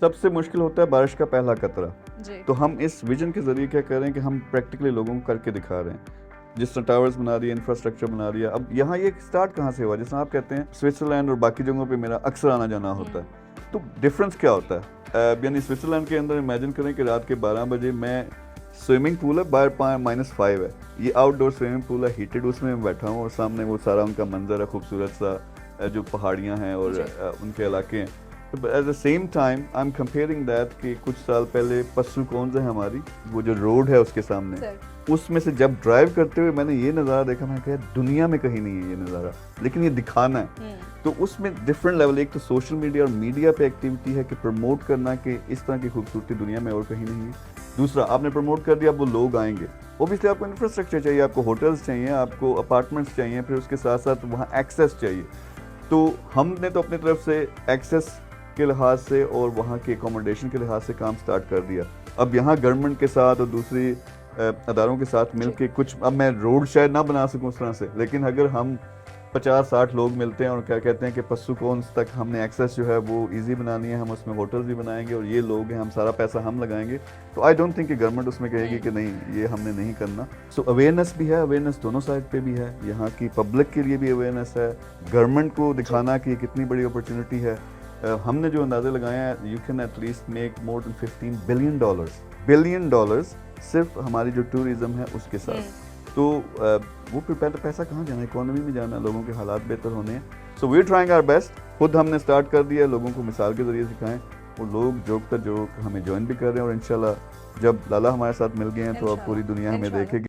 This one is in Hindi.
सबसे मुश्किल होता है बारिश का पहला कतरा। जी। तो हम इस विजन के ज़रिए क्या कर रहे हैं कि हम प्रैक्टिकली लोगों को करके दिखा रहे हैं। जिस तरह टावर्स बना दिए, इंफ्रास्ट्रक्चर बना दिया। अब यहाँ ये स्टार्ट कहाँ से हुआ? जैसे आप कहते हैं स्विट्ज़रलैंड और बाकी जगहों पे मेरा अक्सर आना-जाना होता है। तो डिफ़रेंस क्या होता है? यानी स्विट्ज़रलैंड के अंदर इमेजिन करें कि रात के 12 बजे मैं स्विमिंग पूल है, बाहर -5 है। ये आउटडोर स्विमिंग पूल है, हीटेड, उसमें मैं बैठा हूँ और सामने वो सारा उनका मंज़र है खूबसूरत सा, जो पहाड़ियाँ हैं और जी। उनके इलाके हैं। तो at the same time I am comparing that कि कुछ साल पहले पस्सुकॉन्स है हमारी, वो जो रोड है उसके सामने, सर। उसमें से जब ड्राइव करते हुए मैंने ये नज़ारा देखा, मैंने कहा दुनिया में कहीं नहीं है ये नज़ारा, लेकिन ये दिखाना है। तो उसमें डिफरेंट लेवल, एक तो सोशल मीडिया और मीडिया पे एक्टिविटी है कि प्रमोट करना कि इस तरह की खूबसूरती दुनिया में और कहीं नहीं है। दूसरा, आपने प्रमोट कर दिया, अब वो लोग आएंगे। ओबियसली आपको इंफ्रास्ट्रक्चर चाहिए, आपको होटल्स चाहिए, आपको अपार्टमेंट्स चाहिए, फिर उसके साथ साथ वहाँ एक्सेस चाहिए। तो हमने तो अपनी तरफ से एक्सेस के लिहाज से और वहाँ की एकोमोडेशन के लिहाज से काम स्टार्ट कर दिया। अब यहाँ गवर्नमेंट के साथ और दूसरी अदारों के साथ मिलके कुछ, अब मैं रोड शायद ना बना सकूँ उस तरह से, लेकिन अगर हम 50-60 लोग मिलते हैं और क्या कहते हैं कि पस्सुकॉन्स तक हमने एक्सेस जो है वो ईजी बनानी है, हम उसमें होटल्स भी बनाएंगे और ये लोग हैं, हम सारा पैसा हम लगाएंगे, तो आई डोंट थिंक कि गवर्नमेंट उसमें कहेगी कि नहीं ये हमने नहीं करना। सो अवेयरनेस भी है, अवेयरनेस दोनों साइड पे भी है, यहाँ की पब्लिक के लिए भी अवेयरनेस है, गवर्नमेंट को दिखाना कि ये कितनी बड़ी अपॉर्चुनिटी है। हमने जो अंदाजे लगाए हैं, you can at least make more than $15 billion सिर्फ हमारी जो टूरिज्म है उसके साथ। तो वो फिर पहले पैसा कहाँ जाना है, इकोनॉमी में जाना, लोगों के हालात बेहतर होने हैं। So we are trying our best. खुद हमने स्टार्ट कर दिया, लोगों को मिसाल के ज़रिए सिखाएं, वो लोग जो हमें ज्वाइन भी कर रहे हैं और इंशाल्लाह जब लाला हमारे साथ मिल गए हैं तो अब पूरी दुनिया हमें इंशाल्लाह। देखेगी।